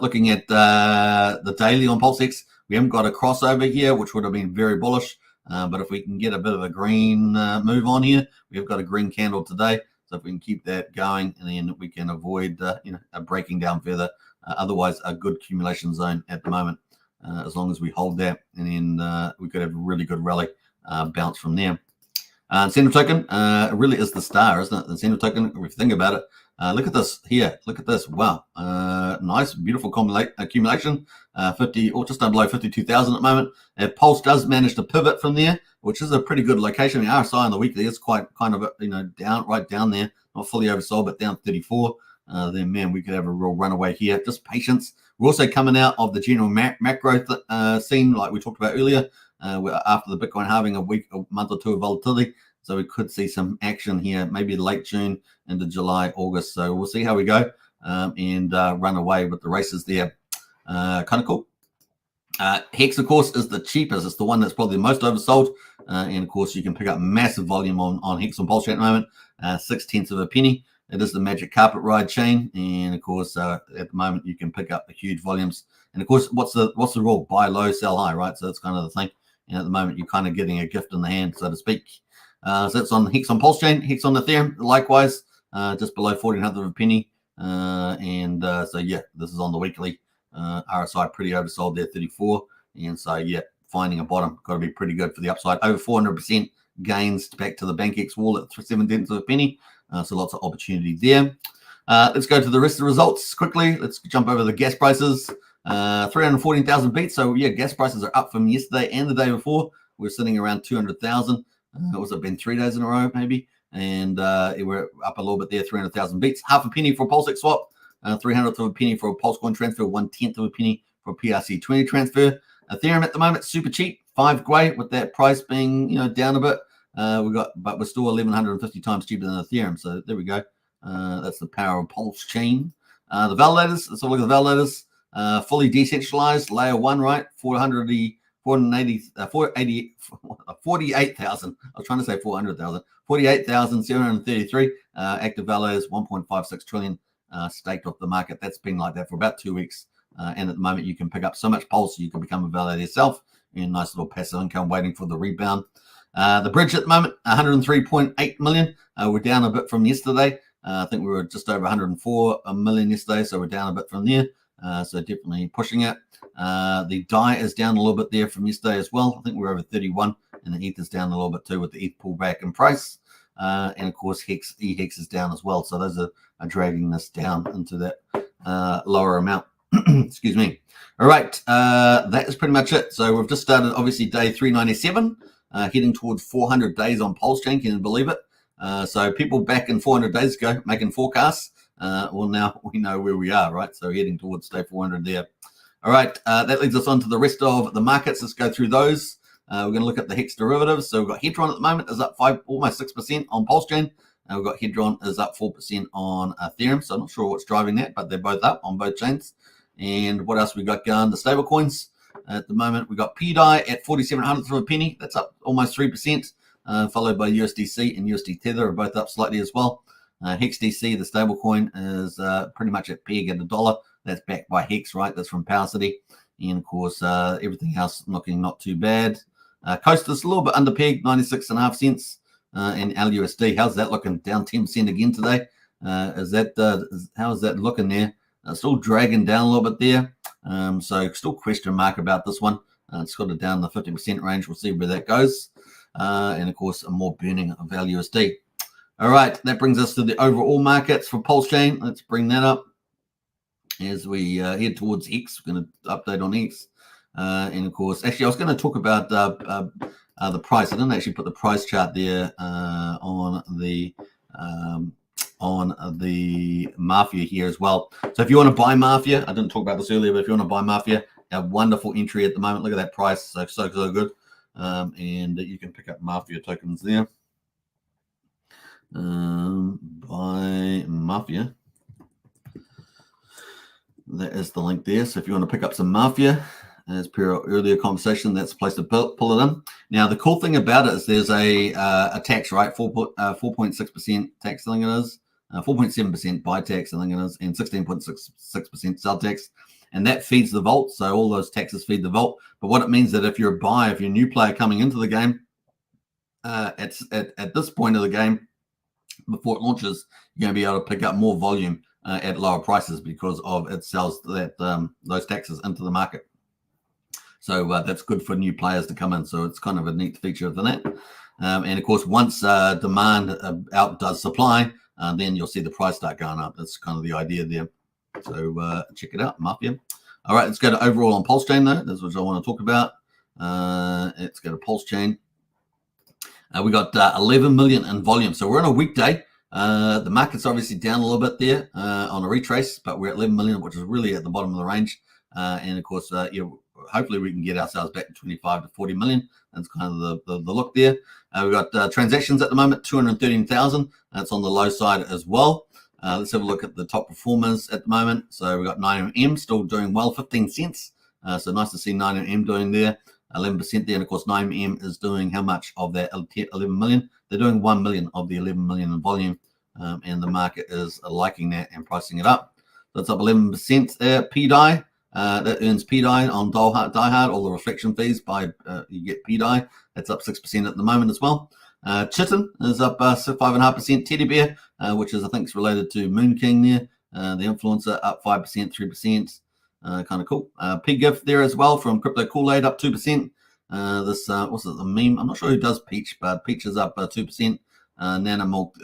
Looking at the daily on PulseX, We haven't got a crossover here, which would have been very bullish. But if we can get a bit of a green move on here, we've got a green candle today. So if we can keep that going, and then we can avoid breaking down further. Otherwise, a good accumulation zone at the moment, as long as we hold that, and then we could have a really good rally bounce from there. Incentive token really is the star, isn't it? The incentive token, if you think about it, look at this here. Look at this. Wow. Nice, beautiful accumulation. 50 or just below 52,000 at the moment. Pulse does manage to pivot from there, which is a pretty good location. The RSI on the weekly is quite kind of right down there, not fully oversold, but down 34. Then man, we could have a real runaway here. Just patience. We're also coming out of the general macro scene, like we talked about earlier. After the Bitcoin halving, a month or two of volatility. So we could see some action here, maybe late June into July, August. So we'll see how we go and run away with the races there. Kind of cool. Hex, of course, is the cheapest. It's the one that's probably the most oversold. And, of course, you can pick up massive volume on Hex on Pulsechain at the moment, 0.6 of a penny. It is the magic carpet ride chain. And, of course, at the moment, you can pick up huge volumes. And, of course, what's the rule? Buy low, sell high, right? So that's kind of the thing. And at the moment, you're kind of getting a gift in the hand, so to speak. So that's on Hex on Pulsechain, Hex on Ethereum, likewise, just below 1,400 of a penny. So, yeah, this is on the weekly. RSI pretty oversold there, 34. And so, yeah, finding a bottom, got to be pretty good for the upside. Over 400% gains back to the BankX wallet, 0.7 of a penny. So lots of opportunity there. Let's go to the rest of the results quickly. Let's jump over the gas prices. 314,000 beats. So, yeah, gas prices are up from yesterday and the day before. We're sitting around 200,000. Was it been 3 days in a row, maybe? And we're up a little bit there, 300,000 beats. Half a penny for a Pulsechain swap, 300th of a penny for a Pulsecoin transfer, 1/10 of a penny for a PRC20 transfer. Ethereum at the moment, super cheap, 5 grey, with that price being down a bit. But we're still 1,150 times cheaper than Ethereum. So there we go. That's the power of Pulsechain. The validators, let's have a look at the validators. Fully decentralized, layer 1, right? 48,000. I was trying to say 400,000. 48,733 active validators, 1.56 trillion staked off the market. That's been like that for about 2 weeks. And at the moment, you can pick up so much Pulse, you can become a validator yourself. And nice little passive income waiting for the rebound. The bridge at the moment, 103.8 million. We're down a bit from yesterday. I think we were just over 104 million yesterday, so we're down a bit from there. So definitely pushing it. The DAI is down a little bit there from yesterday as well. I think we're over 31, and the ETH is down a little bit too with the ETH pullback in price. And of course, EHEX is down as well. So those are dragging this down into that lower amount. Excuse me. All right, that is pretty much it. So we've just started, obviously, day 397, heading towards 400 days on Pulsechain. Can you believe it? So people back in 400 days ago making forecasts. Well, now we know where we are, right? So heading towards day 400 there. All right, that leads us on to the rest of the markets. Let's go through those. We're going to look at the Hex derivatives. So we've got Hedron at the moment is up almost 6% on Pulsechain. We've got Hedron is up 4% on Ethereum. So I'm not sure what's driving that, but they're both up on both chains. And what else we got going? The stable coins at the moment, we got PDAI at 4,700 of a penny. That's up almost 3%, followed by USDC and USD Tether are both up slightly as well. HexDC, the stable coin, is pretty much at peg at $1. That's backed by Hex, right? That's from Power City. And of course, everything else looking not too bad. Coast is a little bit under peg, 96.5 cents. And LUSD, how's that looking? Down 10% again today. How is that looking there? Still dragging down a little bit there. So still question mark about this one. It's got it down in the 50% range. We'll see where that goes. And of course, more burning of LUSD. All right, that brings us to the overall markets for Pulsechain. Let's bring that up as we head towards X. We're going to update on X. And of course, actually, I was going to talk about the price. I didn't actually put the price chart there on the Mafia here as well. So if you want to buy Mafia, I didn't talk about this earlier, but if you want to buy Mafia, a wonderful entry at the moment. Look at that price, so good. And you can pick up Mafia tokens there. Buy Mafia. That is the link there. So if you want to pick up some Mafia, as per our earlier conversation, that's the place to pull it in. Now, the cool thing about it is there's a tax, right? 4.6% tax, I think it is. 4.7% buy tax, I think it is, and 16.66% sell tax. and that feeds the vault. So all those taxes feed the vault. But what it means that if you're a buyer, if you're a new player coming into the game, at this point of the game, before it launches, you're going to be able to pick up more volume at lower prices because of it sells that those taxes into the market. So that's good for new players to come in. So it's kind of a neat feature of that. And of course, once demand outdoes supply, then you'll see the price start going up. That's kind of the idea there. So check it out, Mafia. All right, let's go to overall on Pulsechain though. That's what I want to talk about. Let's go to Pulsechain. We got 11 million in volume. So we're on a weekday. The market's obviously down a little bit there on a retrace, but we're at 11 million, which is really at the bottom of the range. And of course, hopefully we can get ourselves back to 25 to 40 million. That's kind of the look there. We've got transactions at the moment, 213,000. That's on the low side as well. Let's have a look at the top performers at the moment. So we've got 9M still doing well, 15 cents. So nice to see 9M doing there, 11% there. And of course, 9M is doing how much of that 11 million? They're doing 1 million of the 11 million in volume. And the market is liking that and pricing it up. So it's up 11% there. PDI. That earns PDI on Die-Hard, all the reflection fees by you get PDI. That's up 6% at the moment as well. Chitin is up 5.5%. Teddy Bear, which is I think is related to Moon King there. The influencer up 5%, 3%. Kind of cool. PGIF there as well from Crypto Kool-Aid up 2%. This what's it? The meme. I'm not sure who does Peach, but Peach is up 2%. Nana Milk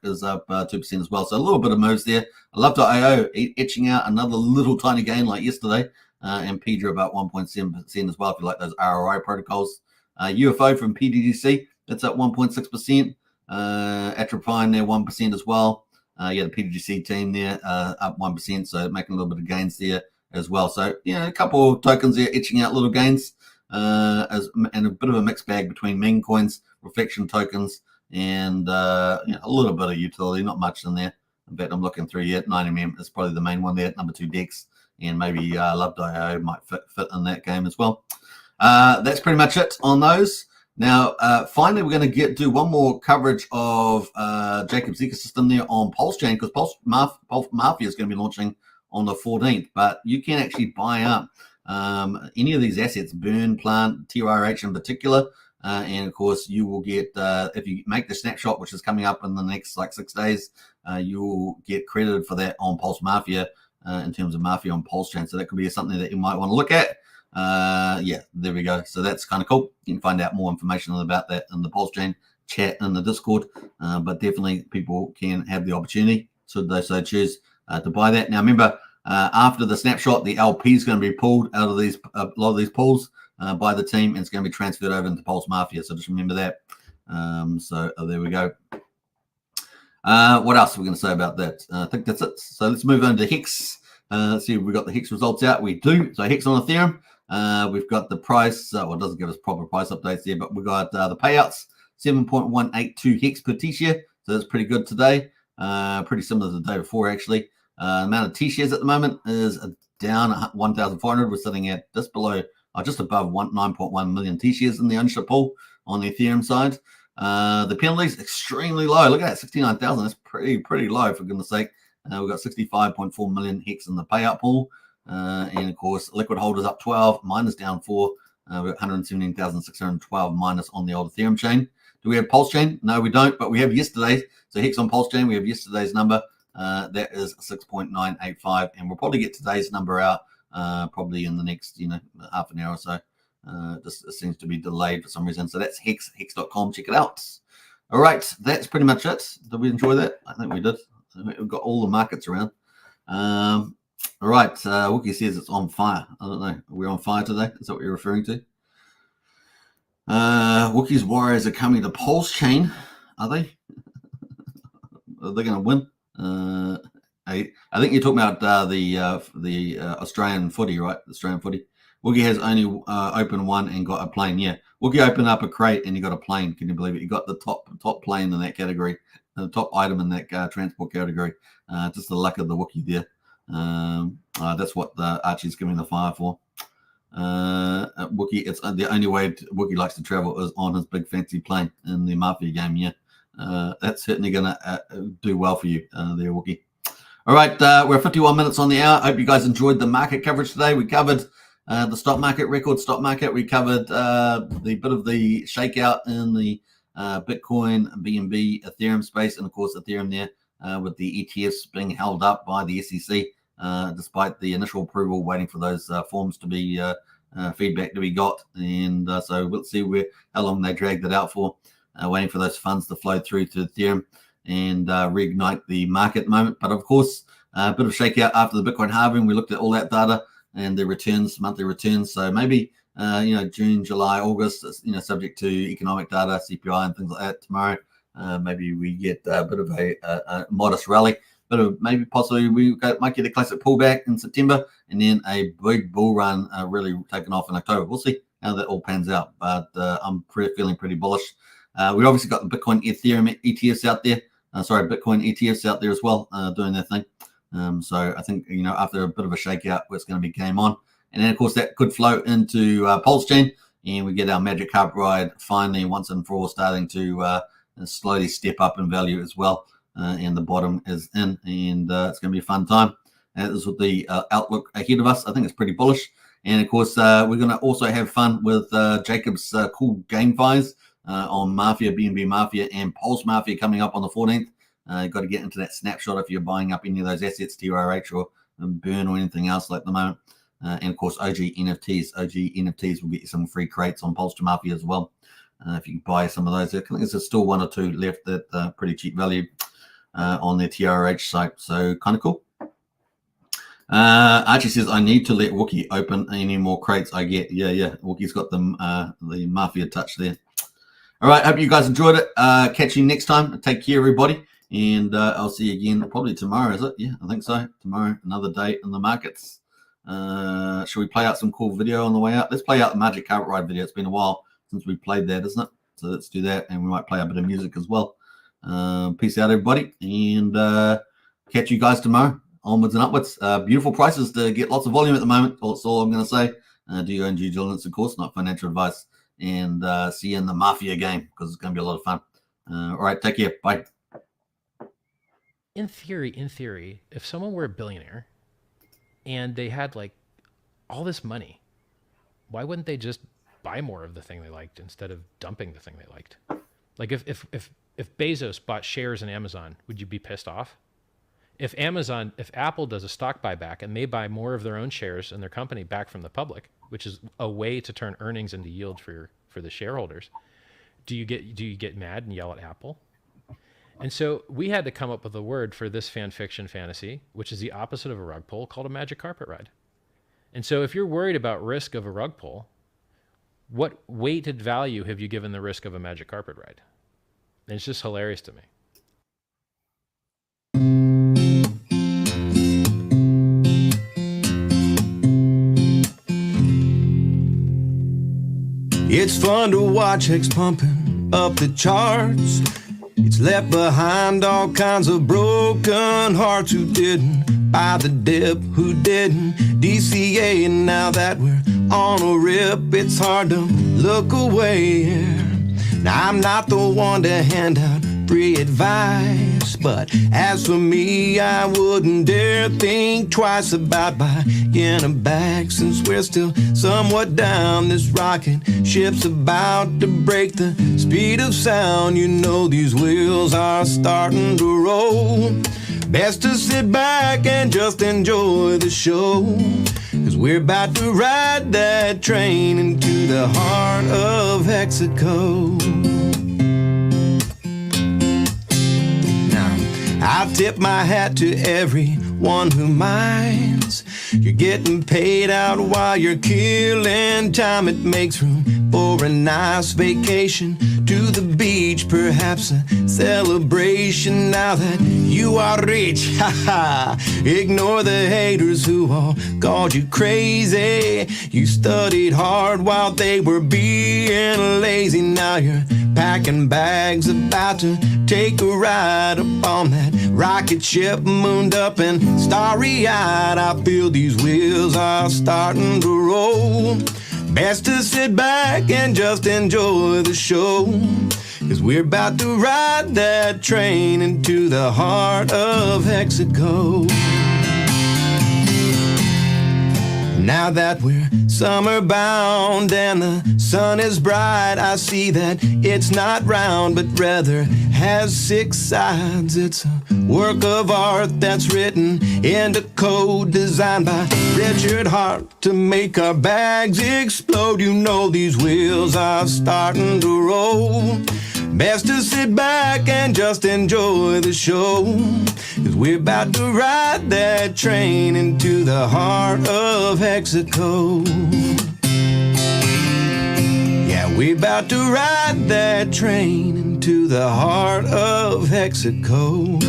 is up 2% as well. So a little bit of moves there. I Love.io etching out another little tiny gain like yesterday. And Pedra about 1.7% as well if you like those ROI protocols. UFO from PDDC, that's up 1.6%. Atropine there 1% as well. The PDDC team there up 1%. So making a little bit of gains there as well. So, a couple of tokens there etching out little gains. And a bit of a mixed bag between meme coins, reflection tokens, and a little bit of utility, not much in there. In fact, I'm looking through yet. 9mm is probably the main one there, number 2 DEX, and maybe Love.io might fit in that game as well. That's pretty much it on those. Now, finally, we're going to do one more coverage of Jacob's ecosystem there on Pulsechain, because Mafia is going to be launching on the 14th, but you can actually buy up any of these assets, Burn, Plant, TRH in particular, and of course you will get, if you make the snapshot, which is coming up in the next 6 days, you will get credited for that on Pulse Mafia in terms of Mafia on Pulsechain. So that could be something that you might want to look at. There we go. So that's kind of cool. You can find out more information about that in the Pulsechain chat in the Discord, but definitely people can have the opportunity, should they so choose, to buy that. Now remember, after the snapshot, the LP is going to be pulled out of these a lot of these pools by the team, and it's going to be transferred over into Pulse Mafia. So just remember that. There we go. What else are we going to say about that? I think that's it. So let's move on to Hex. Let's see if we got the Hex results out. We do. So Hex on Ethereum. We've got the price. Well, it doesn't give us proper price updates there, but we got the payouts 7.182 Hex per T-share. So that's pretty good today. Pretty similar to the day before actually. Amount of T-shares at the moment is down 1,400. We're sitting at just below, just above 9.1 million T-shares in the ownership pool on the Ethereum side. The penalties extremely low. Look at that, 69,000. That's pretty low, for goodness sake. We've got 65.4 million Hex in the payout pool. And of course, liquid holders up 12, minus down 4. We've got 117,612 minus on the old Ethereum chain. Do we have Pulsechain? No, we don't, but we have yesterday's. So Hex on Pulsechain, we have yesterday's number. That is 6.985, and we'll probably get today's number out probably in the next half an hour or so. Just it seems to be delayed for some reason. So that's hex.com. Check it out. All right, that's pretty much it. Did we enjoy that? I think we did. We've got all the markets around. All right, Wookie says it's on fire. I don't know. Are we on fire today? Is that what you're referring to? Wookie's Warriors are coming to Pulsechain. Are they? Are they going to win? I think you're talking about the Australian footy, right? Australian footy. Woogie has only opened one and got a plane. Yeah, Woogie opened up a crate and he got a plane. Can you believe it? He got the top plane in that category, the top item in that transport category. Just the luck of the Wookie there. That's what the Archie's giving the fire for. Wookie, it's the only way Wookie likes to travel is on his big fancy plane in the Mafia game. Yeah. That's certainly going to do well for you there, Wookie. All right, we're 51 minutes on the hour. I hope you guys enjoyed the market coverage today. We covered the stock market, record stock market. We covered the bit of the shakeout in the Bitcoin, BNB, Ethereum space, and of course Ethereum there with the ETFs being held up by the SEC despite the initial approval, waiting for those forms to be feedback to be got. And so we'll see how long they drag that out for, waiting for those funds to flow through to Ethereum and reignite the market at the moment. But of course, a bit of shakeout after the Bitcoin halving. We looked at all that data and the returns, monthly returns. So maybe June, July, August, subject to economic data, CPI, and things like that. Tomorrow, maybe we get a bit of a modest rally. But maybe possibly we might get a classic pullback in September, and then a big bull run really taking off in October. We'll see how that all pans out. But I'm feeling pretty bullish. We obviously got the Bitcoin, Ethereum ETFs out there. Bitcoin ETFs out there as well, doing their thing. So I think, after a bit of a shakeout, it's going to be game on. And then, of course, that could flow into Pulsechain, and we get our magic carpet ride finally, once and for all, starting to slowly step up in value as well. And the bottom is in, and it's going to be a fun time. This is what the outlook ahead of us. I think it's pretty bullish. And, of course, we're going to also have fun with Jacob's cool GameFis. On Mafia, BNB Mafia, and Pulse Mafia coming up on the 14th. You've got to get into that snapshot if you're buying up any of those assets, TRH or Burn or anything else like the moment. And of course, OG NFTs. OG NFTs will get you some free crates on Pulse Mafia as well. If you can buy some of those, I think there's still one or two left at pretty cheap value on their TRH site. So kind of cool. Archie says, I need to let Wookie open any more crates I get. Yeah. Wookie's got the Mafia touch there. All right, hope you guys enjoyed it. Catch you next time. Take care, everybody. And I'll see you again probably tomorrow, is it? Yeah, I think so. Tomorrow, another day in the markets. Should we play out some cool video on the way out? Let's play out the Magic Carpet Ride video. It's been a while since we played that, isn't it? So let's do that. And we might play a bit of music as well. Peace out, everybody. And catch you guys tomorrow. Onwards and upwards. Beautiful prices to get lots of volume at the moment. That's all I'm going to say. Do your own due diligence, of course, not financial advice. And see you in the Mafia game, because it's going to be a lot of fun. All right, take care. Bye. In theory, if someone were a billionaire and they had like all this money, why wouldn't they just buy more of the thing they liked instead of dumping the thing they liked? Like if Bezos bought shares in Amazon, would you be pissed off? If Apple does a stock buyback and they buy more of their own shares in their company back from the public, which is a way to turn earnings into yield for the shareholders, do you get mad and yell at Apple? And so we had to come up with a word for this fan fiction fantasy, which is the opposite of a rug pull, called a magic carpet ride. And so if you're worried about risk of a rug pull, what weighted value have you given the risk of a magic carpet ride? And it's just hilarious to me. It's fun to watch Hex pumping up the charts. It's left behind all kinds of broken hearts who didn't buy the dip, who didn't DCA. And now that we're on a rip, it's hard to look away. Now I'm not the one to hand out free advice, but as for me, I wouldn't dare think twice about buying a bag, since we're still somewhat down. This rocket ship's about to break the speed of sound. You know these wheels are starting to roll. Best to sit back and just enjoy the show, 'cause we're about to ride that train into the heart of Hexaco. I tip my hat to everyone who minds. You're getting paid out while you're killing time. It makes room for a nice vacation to the beach, perhaps a celebration now that you are rich. Ignore the haters who all called you crazy. You studied hard while they were being lazy. Now you're packing bags, about to take a ride up on that rocket ship, mooned up and starry-eyed. I feel these wheels are starting to roll. Best to sit back and just enjoy the show, 'cause we're about to ride that train into the heart of Hexaco. Now that we're summer bound and the sun is bright, I see that it's not round but rather has 6 sides. It's a work of art that's written into code, designed by Richard Hart to make our bags explode. You know these wheels are starting to roll. Best to sit back and just enjoy the show, 'cause we're about to ride that train into the heart of Hexaco. Yeah, we're about to ride that train into the heart of Hexaco.